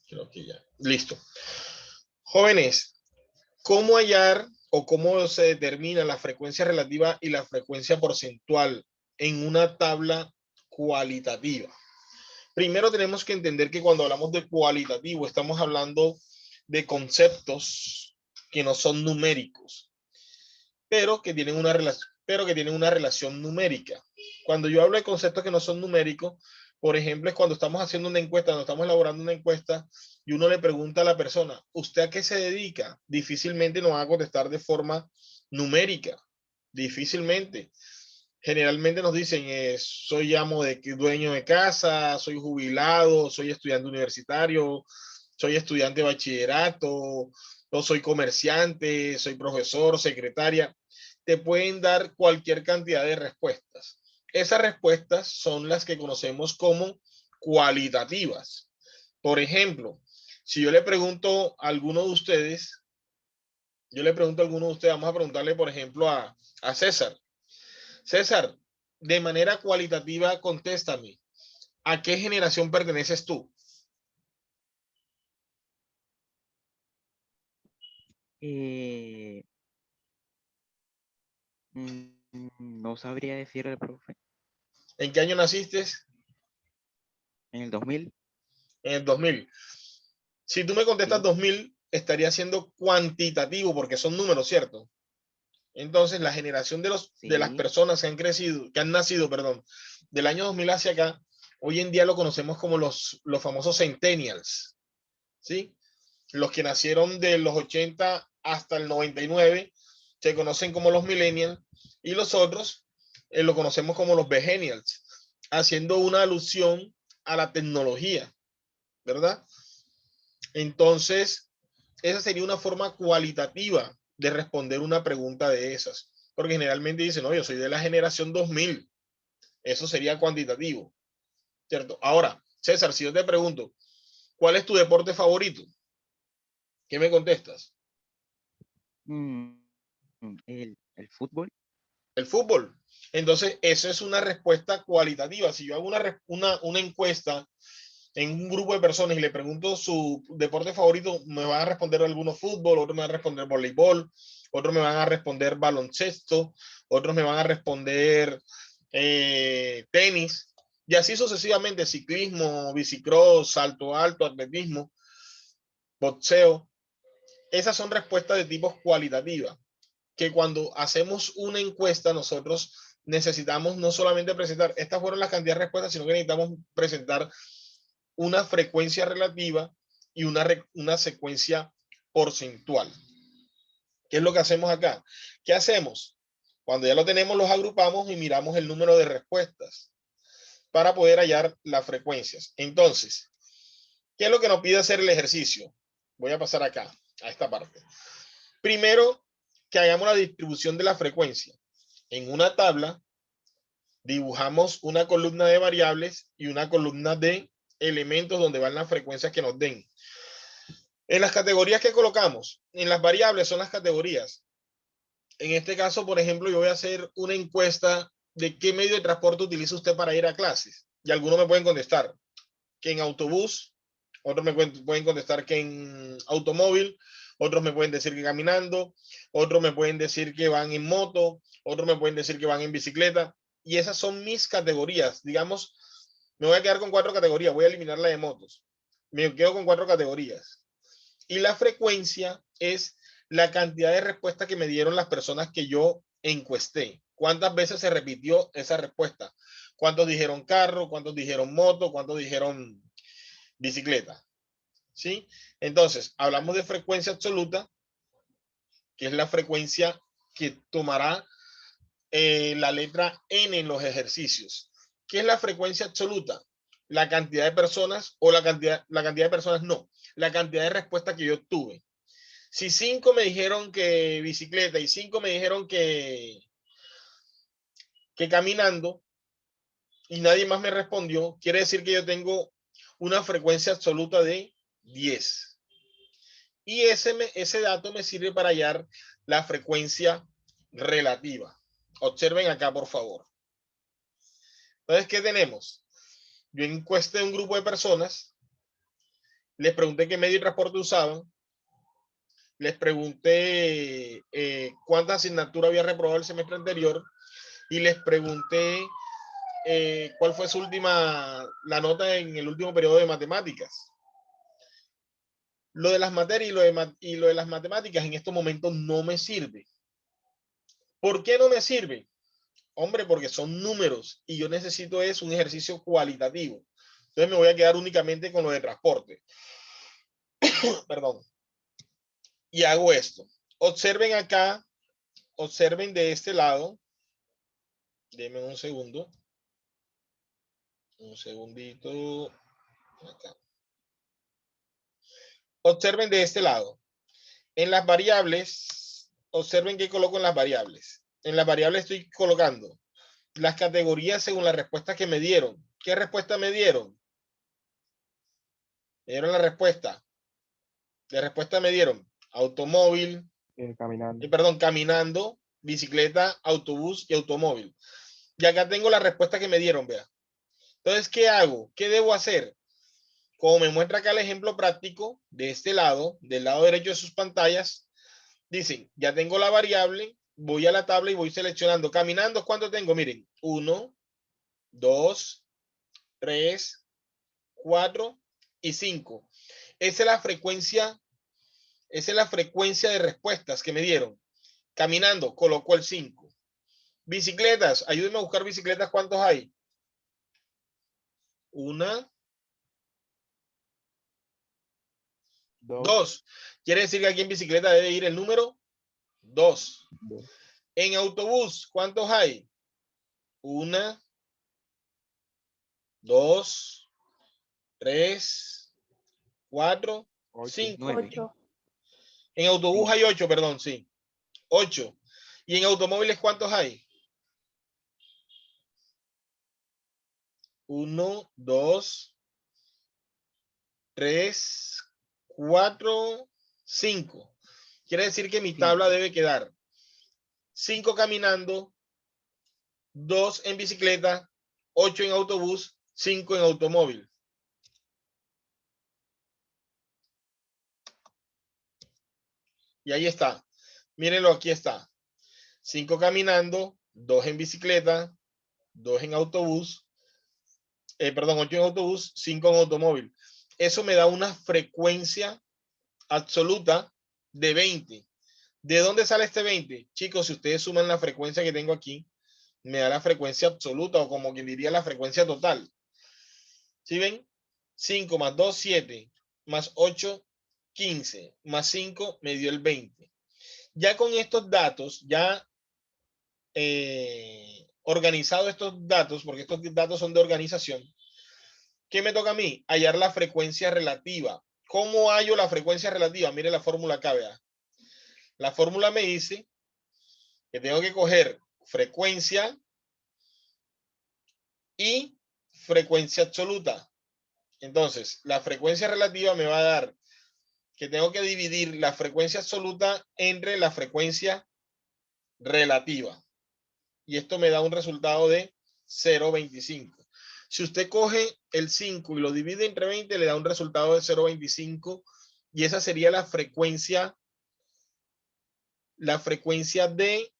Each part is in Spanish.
Creo que ya. Listo. Jóvenes, ¿cómo hallar o cómo se determina la frecuencia relativa y la frecuencia porcentual en una tabla cualitativa? Primero tenemos que entender que cuando hablamos de cualitativo estamos hablando de conceptos que no son numéricos, pero que tienen una relación numérica. Cuando yo hablo de conceptos que no son numéricos, por ejemplo, es cuando estamos haciendo una encuesta, cuando estamos elaborando una encuesta y uno le pregunta a la persona, ¿usted a qué se dedica? Difícilmente nos va a contestar de forma numérica, difícilmente. Generalmente nos dicen, soy dueño de casa, soy jubilado, soy estudiante universitario, soy estudiante de bachillerato, o soy comerciante, soy profesor, secretaria. Te pueden dar cualquier cantidad de respuestas. Esas respuestas son las que conocemos como cualitativas. Por ejemplo, si yo le pregunto a alguno de ustedes, vamos a preguntarle, por ejemplo, a César. César, de manera cualitativa, contéstame, ¿a qué generación perteneces tú? Eh, no sabría decirle, profe. ¿En qué año naciste? En el 2000, En el 2000. Si tú me contestas sí, 2000, estaría siendo cuantitativo porque son números, ¿cierto? Entonces, la generación de las sí, personas que han nacido, perdón, del año 2000 hacia acá, hoy en día lo conocemos como los famosos centennials, ¿sí? Los que nacieron de los 80 hasta el 99 se conocen como los millennials y los otros lo conocemos como los begennials, haciendo una alusión a la tecnología, ¿verdad? Entonces, esa sería una forma cualitativa de responder una pregunta de esas, porque generalmente dicen, no, yo soy de la generación 2000, eso sería cuantitativo, ¿cierto? Ahora, César, si yo te pregunto, ¿cuál es tu deporte favorito? ¿Qué me contestas? mm, el fútbol, El fútbol. Entonces, eso es una respuesta cualitativa. Si yo hago una encuesta en un grupo de personas y le pregunto su deporte favorito, me van a responder algunos fútbol, otros me van a responder voleibol, otros me van a responder baloncesto, otros me van a responder tenis, y así sucesivamente, ciclismo, bicicross, salto alto, atletismo, boxeo. Esas son respuestas de tipo cualitativa, que cuando hacemos una encuesta nosotros necesitamos no solamente presentar, estas fueron las cantidades de respuestas, sino que necesitamos presentar una frecuencia relativa y una secuencia porcentual. ¿Qué es lo que hacemos acá? ¿Qué hacemos? Cuando ya lo tenemos, los agrupamos y miramos el número de respuestas para poder hallar las frecuencias. Entonces, ¿qué es lo que nos pide hacer el ejercicio? Voy a pasar acá, a esta parte. Primero, que hagamos la distribución de la frecuencia. En una tabla, dibujamos una columna de variables y una columna de elementos donde van las frecuencias que nos den. En las categorías que colocamos, en las variables son las categorías. En este caso, por ejemplo, yo voy a hacer una encuesta de qué medio de transporte utiliza usted para ir a clases. Y algunos me pueden contestar que en autobús, otros me pueden contestar que en automóvil, otros me pueden decir que caminando, otros me pueden decir que van en moto, otros me pueden decir que van en bicicleta. Y esas son mis categorías. Digamos, me voy a quedar con 4 categorías, voy a eliminar la de motos. Me quedo con 4 categorías. Y la frecuencia es la cantidad de respuestas que me dieron las personas que yo encuesté. ¿Cuántas veces se repitió esa respuesta? ¿Cuántos dijeron carro? ¿Cuántos dijeron moto? ¿Cuántos dijeron bicicleta? ¿Sí? Entonces, hablamos de frecuencia absoluta, que es la frecuencia que tomará la letra N en los ejercicios. ¿Qué es la frecuencia absoluta? La cantidad de personas o la cantidad de personas no, la cantidad de respuestas que yo obtuve. Si 5 me dijeron que bicicleta y 5 me dijeron que caminando y nadie más me respondió, quiere decir que yo tengo una frecuencia absoluta de 10. Y ese dato me sirve para hallar la frecuencia relativa. Observen acá, por favor. Entonces, ¿qué tenemos? Yo encuesté un grupo de personas Les pregunté qué medio de transporte usaban. Les pregunté cuántas asignaturas había reprobado el semestre anterior. Y les pregunté cuál fue la nota en el último periodo de matemáticas. Lo de las materias y lo de las matemáticas en estos momentos no me sirve. ¿Por qué no me sirve? Hombre, porque son números y yo necesito es un ejercicio cualitativo. Entonces me voy a quedar únicamente con lo de transporte. Perdón. Y hago esto. Observen acá, observen de este lado. Denme un segundo. Un segundito. Acá. Observen de este lado. En las variables, observen qué coloco en las variables. En las variables estoy colocando las categorías según la respuesta que me dieron. ¿Qué respuesta me dieron? Me dieron la respuesta. La respuesta me dieron automóvil, caminando, bicicleta, autobús y automóvil. Y acá tengo la respuesta que me dieron, vea. Entonces, ¿qué hago? ¿Qué debo hacer? Como me muestra acá el ejemplo práctico de este lado, del lado derecho de sus pantallas, dicen, ya tengo la variable, voy a la tabla y voy seleccionando. Caminando, ¿cuánto tengo? Miren, 1, 2, 3, 4 y 5. Esa es la frecuencia de respuestas que me dieron. Caminando, colocó el 5. Bicicletas, ayúdenme a buscar bicicletas, ¿cuántos hay? 1, 2. Quiere decir que aquí en bicicleta debe ir el número 2. En autobús, ¿cuántos hay? 1, 2, 3, 4, 5. 8. En autobús hay 8, perdón, sí. 8. ¿Y en automóviles cuántos hay? 1, 2, 3, 4, 5. Quiere decir que mi tabla debe quedar 5 caminando, 2 en bicicleta, 8 en autobús, 5 en automóvil. Y ahí está. Mírenlo, aquí está. 5 caminando, 2 en bicicleta, 2 en autobús, 8 en autobús, 5 en automóvil. Eso me da una frecuencia absoluta de 20. ¿De dónde sale este 20? Chicos, si ustedes suman la frecuencia que tengo aquí, me da la frecuencia absoluta o como quien diría la frecuencia total. ¿Sí ven? 5 más 2, 7, más 8, 15, más 5 me dio el 20. Ya con estos datos, ya organizado estos datos, porque estos datos son de organización, ¿qué me toca a mí? Hallar la frecuencia relativa. ¿Cómo hallo la frecuencia relativa? Mire la fórmula acá, vea. La fórmula me dice que tengo que coger frecuencia y frecuencia absoluta. Entonces, la frecuencia relativa me va a dar que tengo que dividir la frecuencia absoluta entre la frecuencia relativa. Y esto me da un resultado de 0,25. Si usted coge el 5 y lo divide entre 20, le da un resultado de 0,25 y esa sería la frecuencia de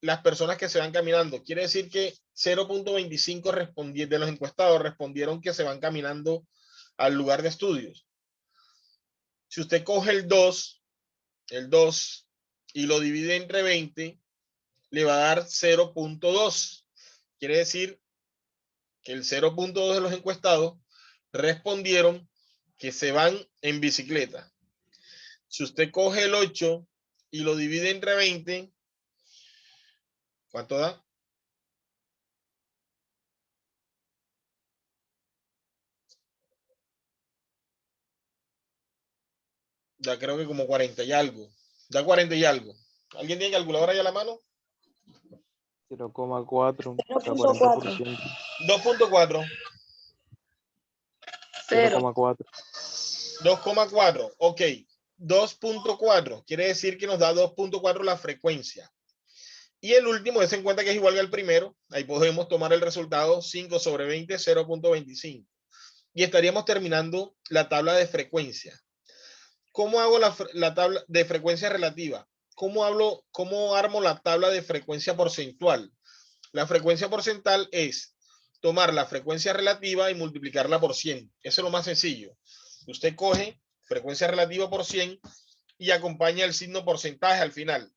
las personas que se van caminando. Quiere decir que 0,25 de los encuestados respondieron que se van caminando al lugar de estudios. Si usted coge el 2 y lo divide entre 20, le va a dar 0,2. Quiere decir que el 0,2 de los encuestados respondieron que se van en bicicleta. Si usted coge el 8 y lo divide entre 20, ¿cuánto da? Ya creo que como 40 y algo. Da 40 y algo. ¿Alguien tiene calculadora ya a la mano? 0,4. 0.4. 2.4. 0,4. 2,4. Ok. 2.4. Quiere decir que nos da 2.4 la frecuencia. Y el último, es en cuenta que es igual que el primero. Ahí podemos tomar el resultado 5 sobre 20, 0.25. y estaríamos terminando la tabla de frecuencia. ¿Cómo hago la tabla de frecuencia relativa? ¿Cómo armo la tabla de frecuencia porcentual? La frecuencia porcentual es tomar la frecuencia relativa y multiplicarla por 100. Eso es lo más sencillo. Usted coge frecuencia relativa por 100 y acompaña el signo porcentaje al final.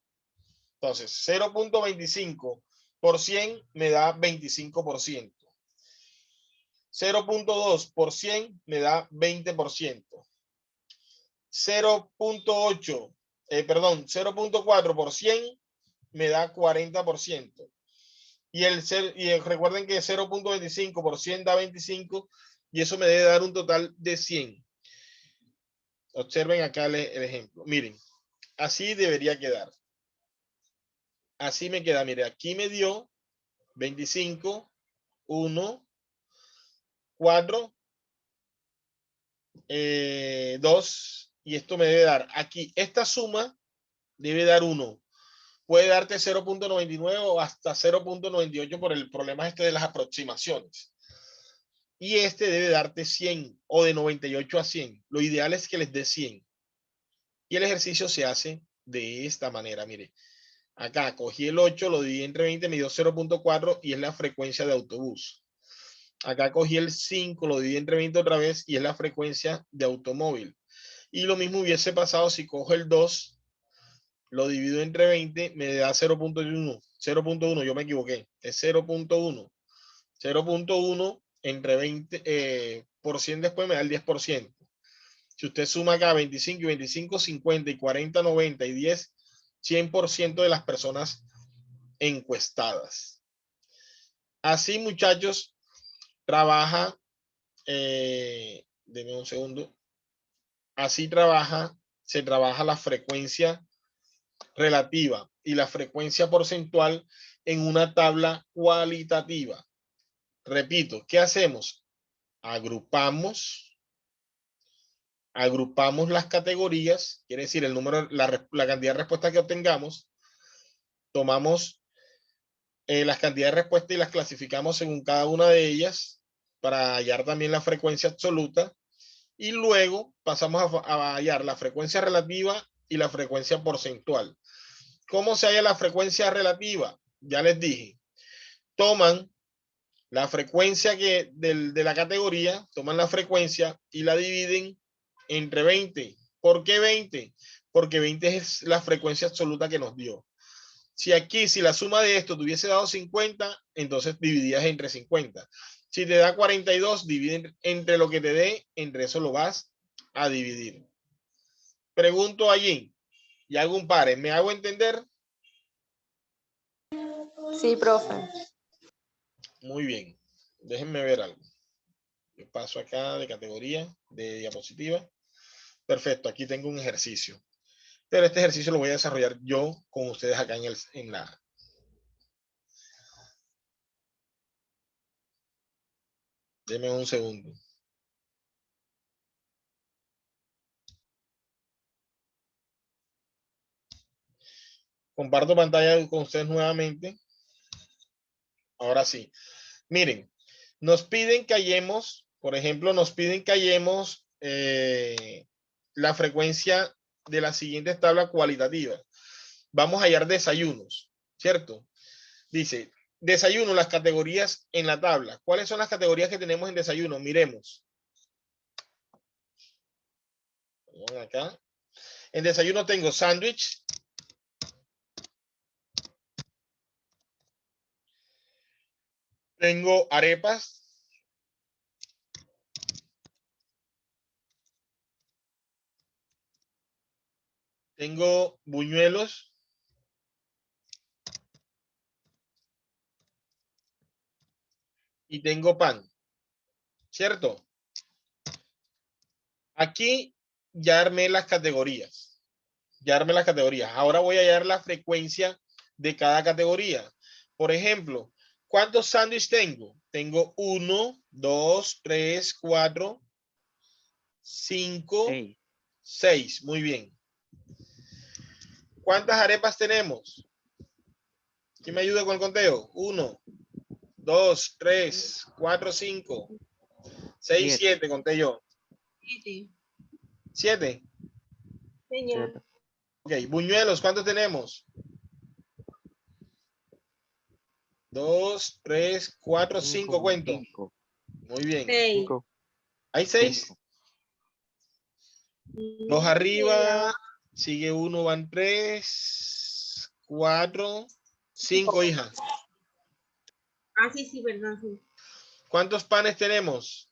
Entonces, 0.25 por 100 me da 25%. 0.2 por 100 me da 20%. 0.4 por 100 me da 40%. Y recuerden que 0.25 por 100 da 25 y eso me debe dar un total de 100. Observen acá el ejemplo. Miren, así debería quedar. Así me queda. Mire, aquí me dio 25, 1, 4, 2 y esto me debe dar aquí. Esta suma debe dar 1. Puede darte 0.99 o hasta 0.98 por el problema este de las aproximaciones. Y este debe darte 100 o de 98 a 100. Lo ideal es que les dé 100. Y el ejercicio se hace de esta manera. Mire, acá cogí el 8, lo dividí entre 20, me dio 0.4 y es la frecuencia de autobús. Acá cogí el 5, lo dividí entre 20 otra vez y es la frecuencia de automóvil. Y lo mismo hubiese pasado si cojo el 2, lo divido entre 20, me da 0.1. 0.1, yo me equivoqué. Es 0.1. 0.1 entre 20 por 100 después me da el 10%. Si usted suma acá 25 y 25, 50 y 40, 90 y 10, 100% de las personas encuestadas. Así, muchachos, trabaja, denme un segundo, así se trabaja la frecuencia relativa y la frecuencia porcentual en una tabla cualitativa. Repito, ¿qué hacemos? Agrupamos las categorías, quiere decir el número, la cantidad de respuestas que obtengamos, tomamos las cantidades de respuestas y las clasificamos según cada una de ellas para hallar también la frecuencia absoluta y luego pasamos a hallar la frecuencia relativa y la frecuencia porcentual. ¿Cómo se halla la frecuencia relativa? Ya les dije, toman la frecuencia de la categoría, toman la frecuencia y la dividen entre 20. ¿Por qué 20? Porque 20 es la frecuencia absoluta que nos dio. Si la suma de esto te hubiese dado 50, entonces dividías entre 50. Si te da 42, divide entre lo que te dé, entre eso lo vas a dividir. Pregunto allí y hago un pare. ¿Me hago entender? Sí, profe. Muy bien. Déjenme ver algo. Yo paso acá de categoría, de diapositiva. Perfecto, aquí tengo un ejercicio. Pero este ejercicio lo voy a desarrollar yo con ustedes acá en la... Denme un segundo. Comparto pantalla con ustedes nuevamente. Ahora sí. Miren, nos piden que hallemos, por ejemplo, la frecuencia de las siguientes tablas cualitativas. Vamos a hallar desayunos, ¿cierto? Dice, desayuno, las categorías en la tabla. ¿Cuáles son las categorías que tenemos en desayuno? Miremos. Acá. En desayuno tengo sándwich. Tengo arepas. Tengo buñuelos. Y tengo pan. ¿Cierto? Aquí ya armé las categorías. Ahora voy a hallar la frecuencia de cada categoría. Por ejemplo, ¿cuántos sándwiches tengo? Tengo 1, 2, 3, 4, 5, 6. Muy bien. ¿Cuántas arepas tenemos? ¿Quién me ayuda con el conteo? 1, 2, 3, 4, 5, 6, 7. 7, conté yo. 7. 7. Señor. Ok, buñuelos, ¿cuántos tenemos? 2, 3, 4, 5, cuento. 5. Muy bien. 6. 5. ¿Hay 6? 2 arriba, sigue 1, van 3, 4, 5, hija. Ah, sí, sí, verdad, sí. ¿Cuántos panes tenemos?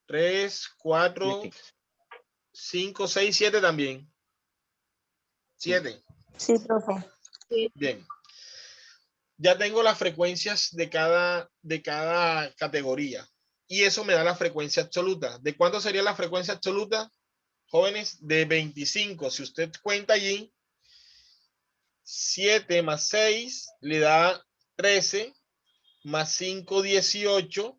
3, 4, 7. 5, 6, 7 también. 7. Sí, profe. Bien. Ya tengo las frecuencias de cada categoría. Y eso me da la frecuencia absoluta. ¿De cuánto sería la frecuencia absoluta, jóvenes? De 25. Si usted cuenta allí, 7 más 6 le da 13, más 5, 18,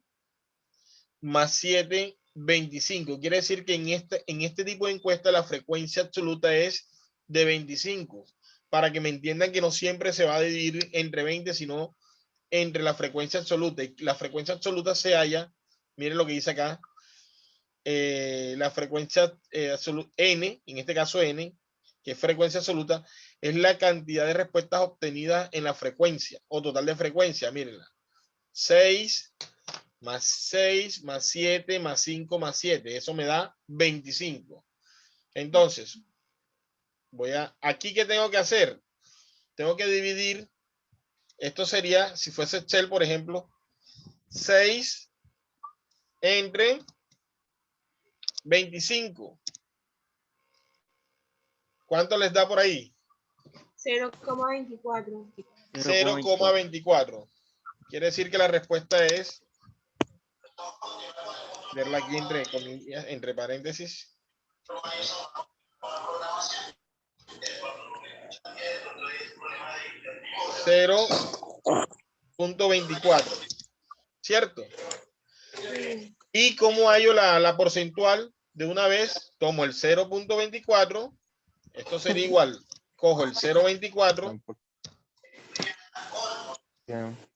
más 7, 25. Quiere decir que en este tipo de encuesta la frecuencia absoluta es de 25. Para que me entiendan que no siempre se va a dividir entre 20, sino entre la frecuencia absoluta. Y la frecuencia absoluta se halla, miren lo que dice acá, la frecuencia absoluta, n, en este caso n, que es frecuencia absoluta, es la cantidad de respuestas obtenidas en la frecuencia o total de frecuencia. Mírenla. 6 más 6 más 7 más 5 más 7. Eso me da 25. Entonces, aquí, ¿qué tengo que hacer? Tengo que dividir. Esto sería, si fuese Excel, por ejemplo, 6 entre 25. ¿Cuánto les da por ahí? 0,24. 0,24. Quiere decir que la respuesta es, verla aquí entre comillas, entre paréntesis. 0,24. ¿Cierto? Y como hallo la porcentual, de una vez tomo el 0,24. Esto sería igual. Cojo el 0,24.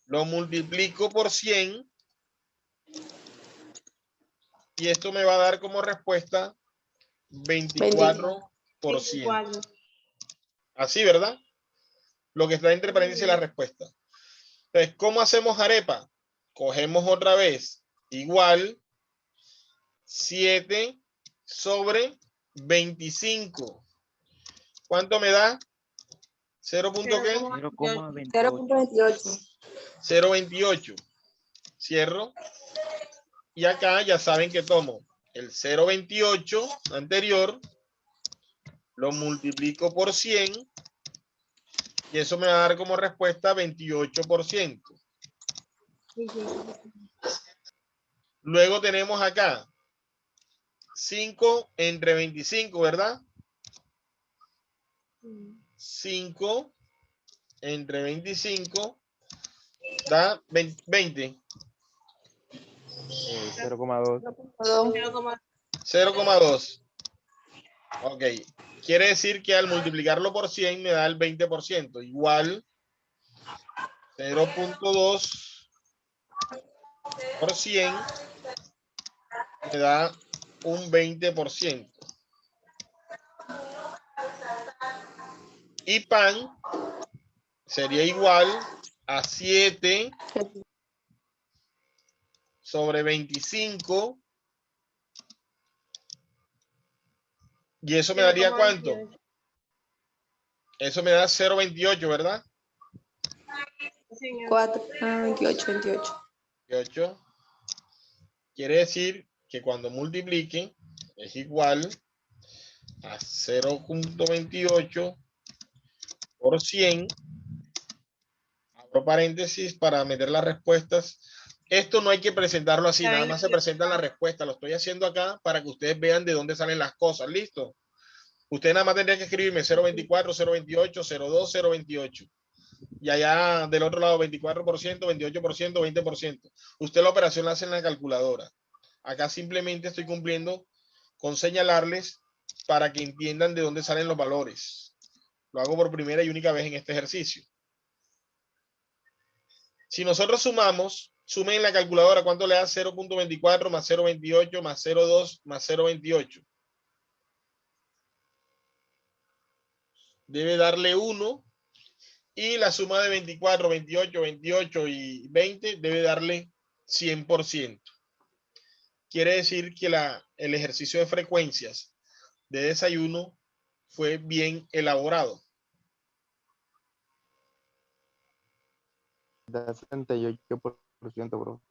Lo multiplico por 100. Y esto me va a dar como respuesta 24 por 100. 24. Así, ¿verdad? Lo que está entre paréntesis la respuesta. Entonces, ¿cómo hacemos arepa? Cogemos otra vez igual 7 sobre 25. ¿Cuánto me da? 0. ¿Qué? 0,28. 0.28. 0,28. Cierro. Y acá ya saben que tomo el 0,28 anterior, lo multiplico por 100 y eso me va a dar como respuesta 28%. Luego tenemos acá 5 entre 25, ¿verdad? 5 entre 25 da 20. 0,2. 0,2. Ok. Quiere decir que al multiplicarlo por 100 me da el 20%. Igual 0,2 por 100 me da un 20%. Y pan sería igual a 7 sobre 25. ¿Y eso me daría cuánto? Eso me da 0,28, ¿verdad? 28, 28. 28. Quiere decir que cuando multiplique es igual a 0,28 por 100. Abro paréntesis para meter las respuestas. Esto no hay que presentarlo así, nada más se presentan las respuestas. Lo estoy haciendo acá para que ustedes vean de dónde salen las cosas. ¿Listo? Usted nada más tendría que escribirme 0,24, 0,28, 0,2, 0,28. Y allá del otro lado 24%, 28%, 20%. Usted la operación la hace en la calculadora. Acá simplemente estoy cumpliendo con señalarles para que entiendan de dónde salen los valores. Lo hago por primera y única vez en este ejercicio. Si nosotros sumamos Sumen en la calculadora cuánto le da 0.24 más 0.28 más 0.2 más 0.28. Debe darle 1 y la suma de 24, 28, 28 y 20 debe darle 100%. Quiere decir que el ejercicio de frecuencias de desayuno fue bien elaborado. Da 78%, bro.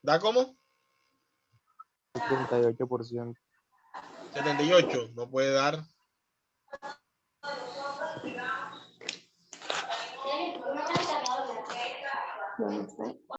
¿Da cómo? 78%. 78, no puede dar. No sé.